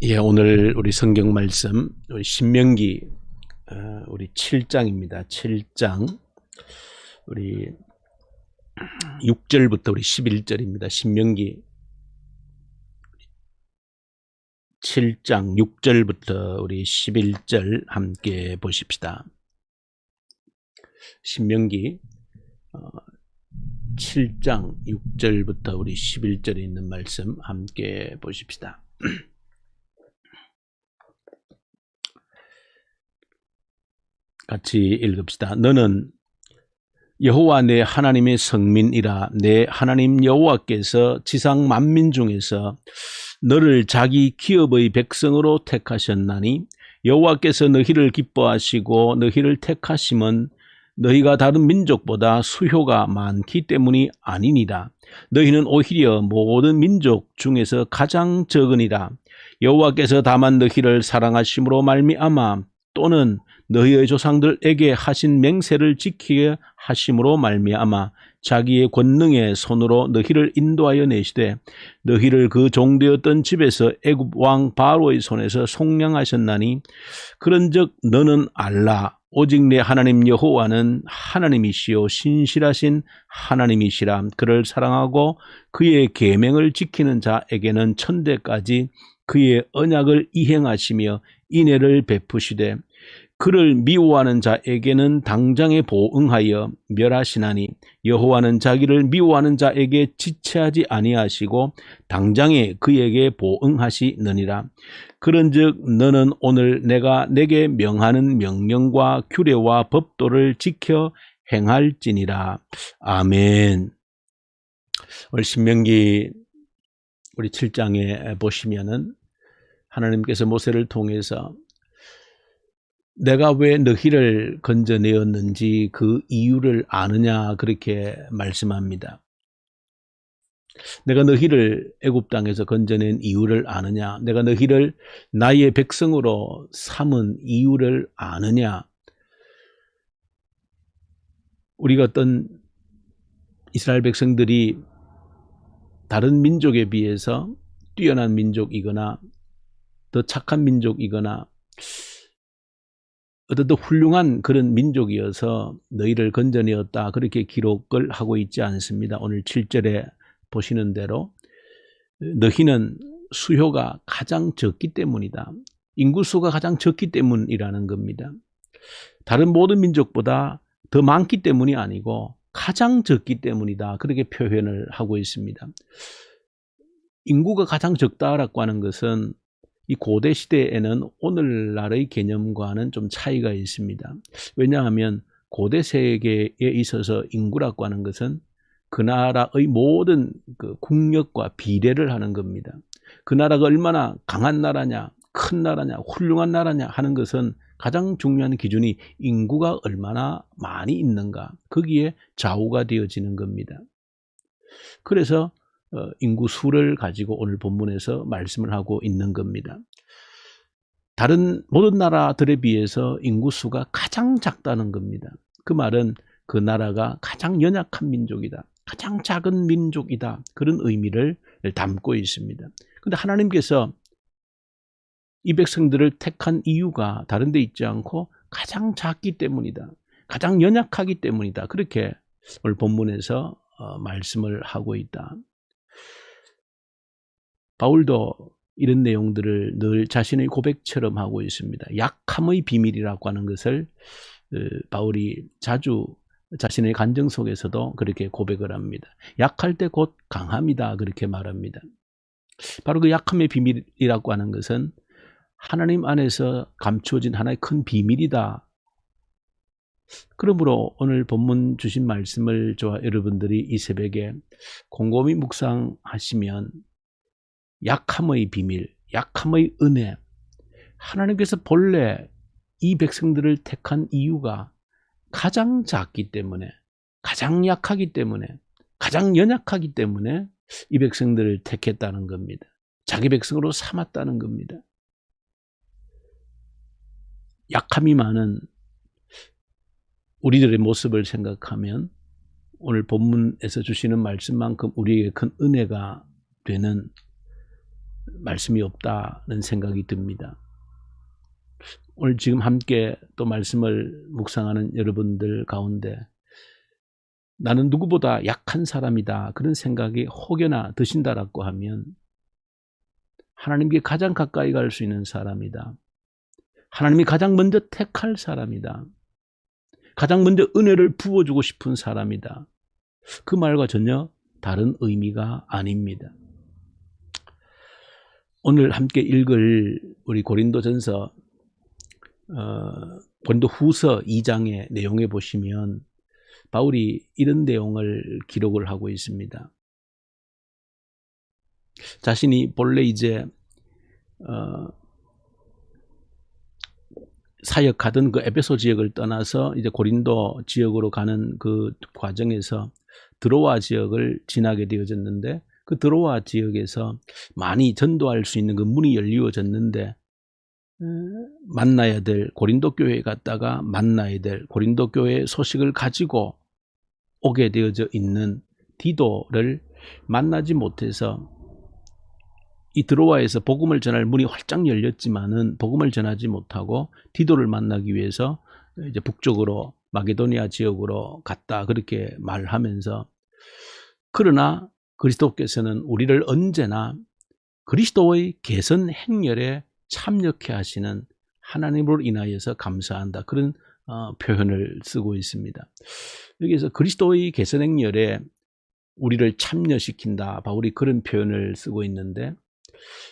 예, 오늘 우리 성경 말씀, 우리 신명기, 우리 7장입니다. 7장, 우리 6절부터 우리 11절입니다. 신명기 7장 6절부터 우리 11절 함께 보십시다. 신명기 7장 6절부터 우리 11절에 있는 말씀 함께 보십시다. 같이 읽읍시다. 너는 여호와 내 하나님의 성민이라. 내 하나님 여호와께서 지상 만민 중에서 너를 자기 기업의 백성으로 택하셨나니, 여호와께서 너희를 기뻐하시고 너희를 택하심은 너희가 다른 민족보다 수효가 많기 때문이 아니니라. 너희는 오히려 모든 민족 중에서 가장 적으니라. 여호와께서 다만 너희를 사랑하심으로 말미암아 또는 너희의 조상들에게 하신 맹세를 지키게 하심으로 말미암아 자기의 권능의 손으로 너희를 인도하여 내시되 너희를 그 종되었던 집에서 애굽 왕 바로의 손에서 속량하셨나니, 그런즉 너는 알라. 오직 내 하나님 여호와는 하나님이시요 신실하신 하나님이시라. 그를 사랑하고 그의 계명을 지키는 자에게는 천대까지 그의 언약을 이행하시며 인애를 베푸시되 그를 미워하는 자에게는 당장에 보응하여 멸하시나니, 여호와는 자기를 미워하는 자에게 지체하지 아니하시고 당장에 그에게 보응하시느니라. 그런즉 너는 오늘 내가 내게 명하는 명령과 규례와 법도를 지켜 행할지니라. 아멘. 오늘 신명기 우리 7장에 보시면은 하나님께서 모세를 통해서 내가 왜 너희를 건져내었는지 그 이유를 아느냐, 그렇게 말씀합니다. 내가 너희를 애굽 땅에서 건져낸 이유를 아느냐, 내가 너희를 나의 백성으로 삼은 이유를 아느냐. 우리가 어떤 이스라엘 백성들이 다른 민족에 비해서 뛰어난 민족이거나 더 착한 민족이거나 어떤 더 훌륭한 그런 민족이어서 너희를 건져내었다, 그렇게 기록을 하고 있지 않습니다. 오늘 7절에 보시는 대로 너희는 수효가 가장 적기 때문이다. 인구수가 가장 적기 때문이라는 겁니다. 다른 모든 민족보다 더 많기 때문이 아니고 가장 적기 때문이다, 그렇게 표현을 하고 있습니다. 인구가 가장 적다라고 하는 것은 이 고대 시대에는 오늘날의 개념과는 좀 차이가 있습니다. 왜냐하면 고대 세계에 있어서 인구라고 하는 것은 그 나라의 모든 그 국력과 비례를 하는 겁니다. 그 나라가 얼마나 강한 나라냐, 큰 나라냐, 훌륭한 나라냐 하는 것은 가장 중요한 기준이 인구가 얼마나 많이 있는가, 거기에 좌우가 되어지는 겁니다. 그래서 인구 수를 가지고 오늘 본문에서 말씀을 하고 있는 겁니다. 다른 모든 나라들에 비해서 인구 수가 가장 작다는 겁니다. 그 말은 그 나라가 가장 연약한 민족이다, 가장 작은 민족이다, 그런 의미를 담고 있습니다. 그런데 하나님께서 이 백성들을 택한 이유가 다른 데 있지 않고 가장 작기 때문이다, 가장 연약하기 때문이다, 그렇게 오늘 본문에서 말씀을 하고 있다. 바울도 이런 내용들을 늘 자신의 고백처럼 하고 있습니다. 약함의 비밀이라고 하는 것을 바울이 자주 자신의 간증 속에서도 그렇게 고백을 합니다. 약할 때 곧 강함이다, 그렇게 말합니다. 바로 그 약함의 비밀이라고 하는 것은 하나님 안에서 감추어진 하나의 큰 비밀이다. 그러므로 오늘 본문 주신 말씀을 저와 여러분들이 이 새벽에 곰곰이 묵상하시면 약함의 비밀, 약함의 은혜, 하나님께서 본래 이 백성들을 택한 이유가 가장 작기 때문에, 가장 약하기 때문에, 가장 연약하기 때문에 이 백성들을 택했다는 겁니다. 자기 백성으로 삼았다는 겁니다. 약함이 많은 우리들의 모습을 생각하면 오늘 본문에서 주시는 말씀만큼 우리에게 큰 은혜가 되는 말씀이 없다는 생각이 듭니다. 오늘 지금 함께 또 말씀을 묵상하는 여러분들 가운데 나는 누구보다 약한 사람이다 그런 생각이 혹여나 드신다라고 하면 하나님께 가장 가까이 갈 수 있는 사람이다. 하나님이 가장 먼저 택할 사람이다. 가장 먼저 은혜를 부어주고 싶은 사람이다. 그 말과 전혀 다른 의미가 아닙니다. 오늘 함께 읽을 우리 고린도전서 고린도후서 2장의 내용에 보시면 바울이 이런 내용을 기록을 하고 있습니다. 자신이 본래 이제 사역하던 그 에베소 지역을 떠나서 이제 고린도 지역으로 가는 그 과정에서 드로아 지역을 지나게 되어졌는데 그 드로아 지역에서 많이 전도할 수 있는 그 문이 열리어졌는데 만나야 될 고린도 교회에 갔다가 만나야 될 고린도 교회의 소식을 가지고 오게 되어져 있는 디도를 만나지 못해서 이 드로아에서 복음을 전할 문이 활짝 열렸지만은 복음을 전하지 못하고 디도를 만나기 위해서 이제 북쪽으로 마게도니아 지역으로 갔다 그렇게 말하면서 그러나 그리스도께서는 우리를 언제나 그리스도의 개선 행렬에 참여케 하시는 하나님으로 인하여서 감사한다. 그런 표현을 쓰고 있습니다. 여기서 그리스도의 개선 행렬에 우리를 참여시킨다. 바울이 그런 표현을 쓰고 있는데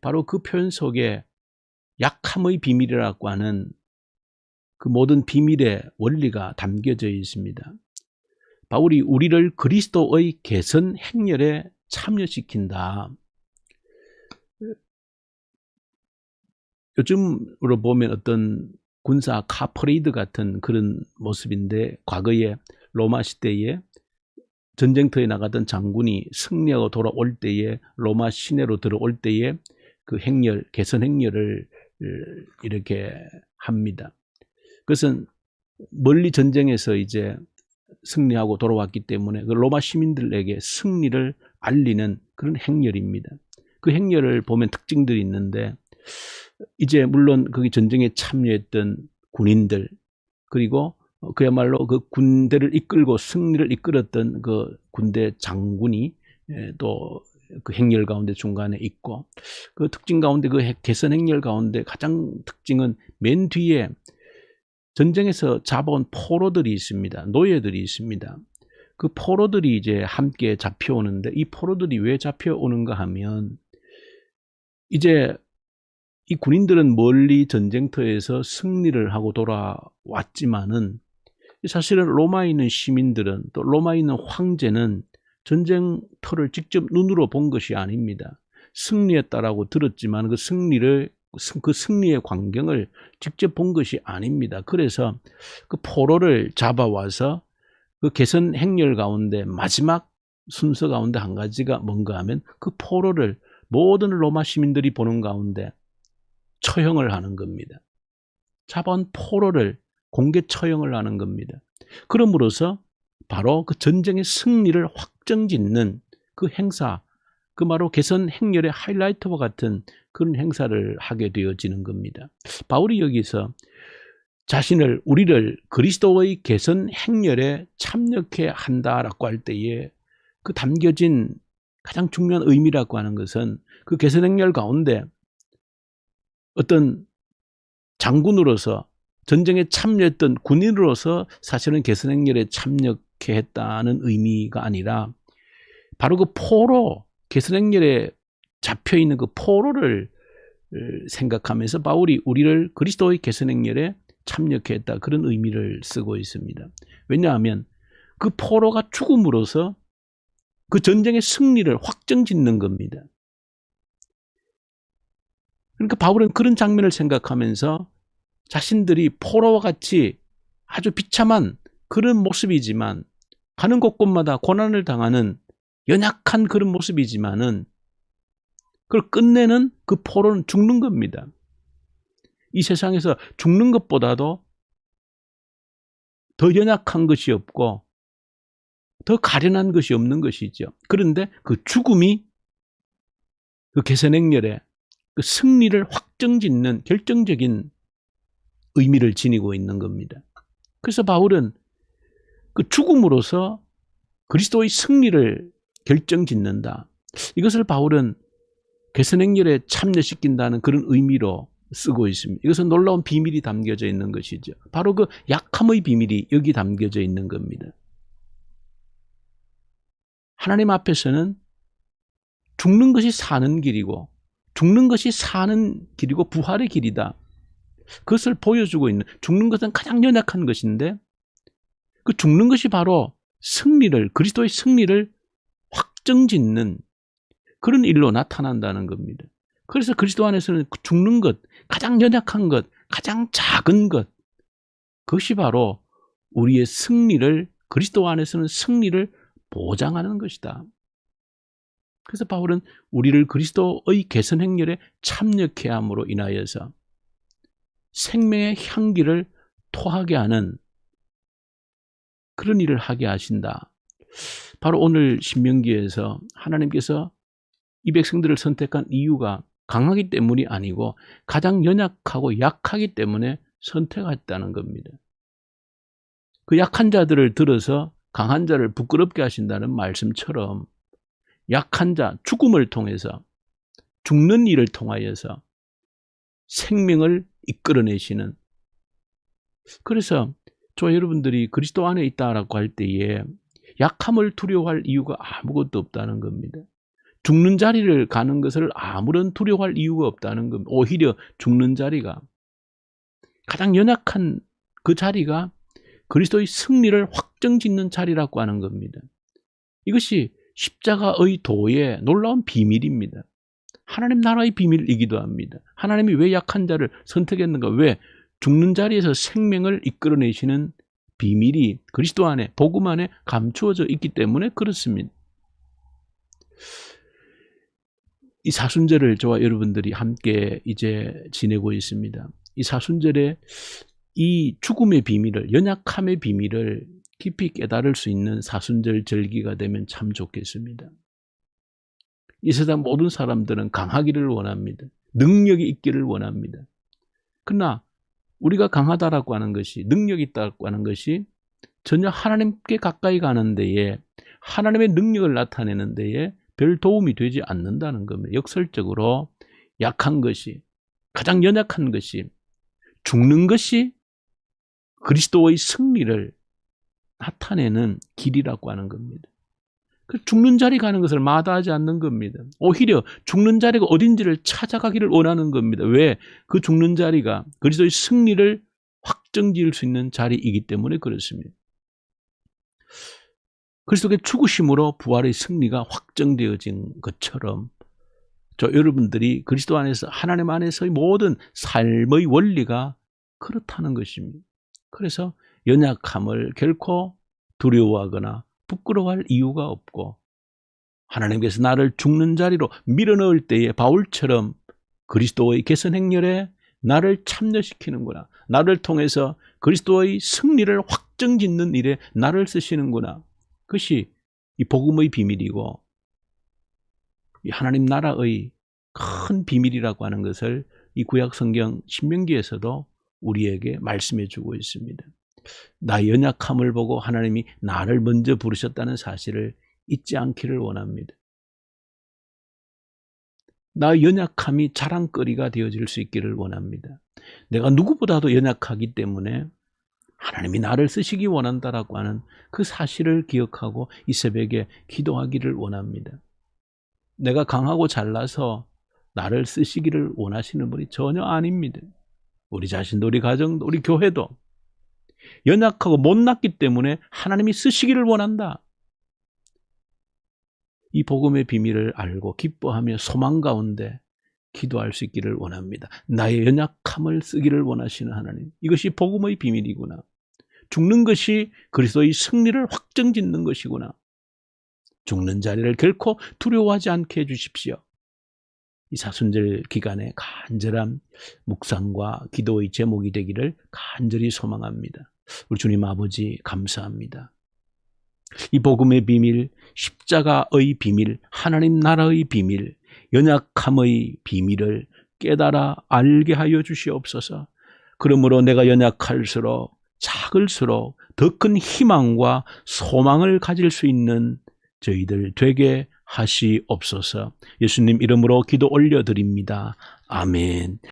바로 그 표현 속에 약함의 비밀이라고 하는 그 모든 비밀의 원리가 담겨져 있습니다. 바울이 우리를 그리스도의 개선 행렬에 참여시킨다. 요즘으로 보면 어떤 군사 카퍼레이드 같은 그런 모습인데 과거에 로마 시대에 전쟁터에 나가던 장군이 승리하고 돌아올 때에 로마 시내로 들어올 때에 그 행렬, 개선 행렬을 이렇게 합니다. 그것은 멀리 전쟁에서 이제 승리하고 돌아왔기 때문에 그 로마 시민들에게 승리를 알리는 그런 행렬입니다. 그 행렬을 보면 특징들이 있는데 이제 물론 거기 전쟁에 참여했던 군인들 그리고 그야말로 그 군대를 이끌고 승리를 이끌었던 그 군대 장군이 또 그 행렬 가운데 중간에 있고 그 특징 가운데 그 개선 행렬 가운데 가장 특징은 맨 뒤에 전쟁에서 잡아온 포로들이 있습니다. 노예들이 있습니다. 그 포로들이 이제 함께 잡혀오는데 이 포로들이 왜 잡혀오는가 하면 이제 이 군인들은 멀리 전쟁터에서 승리를 하고 돌아왔지만은 사실은 로마에 있는 시민들은 또 로마에 있는 황제는 전쟁터를 직접 눈으로 본 것이 아닙니다. 승리했다라고 들었지만 그 승리의 광경을 직접 본 것이 아닙니다. 그래서 그 포로를 잡아와서 그 개선 행렬 가운데 마지막 순서 가운데 한 가지가 뭔가 하면 그 포로를 모든 로마 시민들이 보는 가운데 처형을 하는 겁니다. 잡아온 포로를 공개 처형을 하는 겁니다. 그러므로서 바로 그 전쟁의 승리를 확정짓는 그 행사, 그 바로 개선 행렬의 하이라이트와 같은 그런 행사를 하게 되어지는 겁니다. 바울이 여기서 우리를 그리스도의 개선 행렬에 참여케 한다라고 할 때에 그 담겨진 가장 중요한 의미라고 하는 것은 그 개선 행렬 가운데 어떤 장군으로서 전쟁에 참여했던 군인으로서 사실은 개선 행렬에 참여케 했다는 의미가 아니라 바로 그 포로, 개선 행렬에 잡혀있는 그 포로를 생각하면서 바울이 우리를 그리스도의 개선 행렬에 참여케 했다 그런 의미를 쓰고 있습니다. 왜냐하면 그 포로가 죽음으로써 그 전쟁의 승리를 확정짓는 겁니다. 그러니까 바울은 그런 장면을 생각하면서 자신들이 포로와 같이 아주 비참한 그런 모습이지만 가는 곳곳마다 고난을 당하는 연약한 그런 모습이지만은 그걸 끝내는 그 포로는 죽는 겁니다. 이 세상에서 죽는 것보다도 더 연약한 것이 없고 더 가련한 것이 없는 것이죠. 그런데 그 죽음이 그 개선 행렬에 그 승리를 확정짓는 결정적인 의미를 지니고 있는 겁니다. 그래서 바울은 그 죽음으로서 그리스도의 승리를 결정짓는다. 이것을 바울은 개선행렬에 참여시킨다는 그런 의미로 쓰고 있습니다. 이것은 놀라운 비밀이 담겨져 있는 것이죠. 바로 그 약함의 비밀이 여기 담겨져 있는 겁니다. 하나님 앞에서는 죽는 것이 사는 길이고 죽는 것이 사는 길이고 부활의 길이다. 그것을 보여주고 있는, 죽는 것은 가장 연약한 것인데 그 죽는 것이 바로 승리를, 그리스도의 승리를 확정짓는 그런 일로 나타난다는 겁니다. 그래서 그리스도 안에서는 죽는 것, 가장 연약한 것, 가장 작은 것, 그것이 바로 우리의 승리를, 그리스도 안에서는 승리를 보장하는 것이다. 그래서 바울은 우리를 그리스도의 개선 행렬에 참여케 함으로 인하여서 생명의 향기를 토하게 하는 그런 일을 하게 하신다. 바로 오늘 신명기에서 하나님께서 이 백성들을 선택한 이유가 강하기 때문이 아니고 가장 연약하고 약하기 때문에 선택했다는 겁니다. 그 약한 자들을 들어서 강한 자를 부끄럽게 하신다는 말씀처럼 약한 자, 죽음을 통해서, 죽는 일을 통하여서 생명을 이끌어내시는, 그래서 저 여러분들이 그리스도 안에 있다라고 할 때에 약함을 두려워할 이유가 아무것도 없다는 겁니다. 죽는 자리를 가는 것을 아무런 두려워할 이유가 없다는 겁니다. 오히려 죽는 자리가, 가장 연약한 그 자리가 그리스도의 승리를 확정짓는 자리라고 하는 겁니다. 이것이 십자가의 도의 놀라운 비밀입니다. 하나님 나라의 비밀이기도 합니다. 하나님이 왜 약한 자를 선택했는가? 왜? 죽는 자리에서 생명을 이끌어내시는 비밀이 그리스도 안에, 복음 안에 감추어져 있기 때문에 그렇습니다. 이 사순절을 저와 여러분들이 함께 이제 지내고 있습니다. 이 사순절에 이 죽음의 비밀을, 연약함의 비밀을 깊이 깨달을 수 있는 사순절 절기가 되면 참 좋겠습니다. 이 세상 모든 사람들은 강하기를 원합니다. 능력이 있기를 원합니다. 그러나 우리가 강하다라고 하는 것이, 능력이 있다고 하는 것이 전혀 하나님께 가까이 가는 데에, 하나님의 능력을 나타내는 데에 별 도움이 되지 않는다는 겁니다. 역설적으로 약한 것이, 가장 연약한 것이, 죽는 것이 그리스도의 승리를 나타내는 길이라고 하는 겁니다. 그 죽는 자리 가는 것을 마다하지 않는 겁니다. 오히려 죽는 자리가 어딘지를 찾아가기를 원하는 겁니다. 왜? 그 죽는 자리가 그리스도의 승리를 확정지을 수 있는 자리이기 때문에 그렇습니다. 그리스도의 죽으심으로 부활의 승리가 확정되어진 것처럼 저 여러분들이 그리스도 안에서, 하나님 안에서의 모든 삶의 원리가 그렇다는 것입니다. 그래서 연약함을 결코 두려워하거나 부끄러워할 이유가 없고, 하나님께서 나를 죽는 자리로 밀어넣을 때에 바울처럼 그리스도의 개선 행렬에 나를 참여시키는구나, 나를 통해서 그리스도의 승리를 확정짓는 일에 나를 쓰시는구나, 그것이 이 복음의 비밀이고 이 하나님 나라의 큰 비밀이라고 하는 것을 이 구약 성경 신명기에서도 우리에게 말씀해 주고 있습니다. 나의 연약함을 보고 하나님이 나를 먼저 부르셨다는 사실을 잊지 않기를 원합니다. 나의 연약함이 자랑거리가 되어질 수 있기를 원합니다. 내가 누구보다도 연약하기 때문에 하나님이 나를 쓰시기 원한다라고 하는 그 사실을 기억하고 이 새벽에 기도하기를 원합니다. 내가 강하고 잘나서 나를 쓰시기를 원하시는 분이 전혀 아닙니다. 우리 자신도, 우리 가정도, 우리 교회도 연약하고 못났기 때문에 하나님이 쓰시기를 원한다. 이 복음의 비밀을 알고 기뻐하며 소망 가운데 기도할 수 있기를 원합니다. 나의 연약함을 쓰기를 원하시는 하나님, 이것이 복음의 비밀이구나. 죽는 것이 그리스도의 승리를 확정짓는 것이구나. 죽는 자리를 결코 두려워하지 않게 해주십시오. 이 사순절 기간에 간절한 묵상과 기도의 제목이 되기를 간절히 소망합니다. 우리 주님 아버지 감사합니다. 이 복음의 비밀, 십자가의 비밀, 하나님 나라의 비밀, 연약함의 비밀을 깨달아 알게 하여 주시옵소서. 그러므로 내가 연약할수록 작을수록 더 큰 희망과 소망을 가질 수 있는 저희들 되게 하시옵소서. 예수님 이름으로 기도 올려드립니다. 아멘.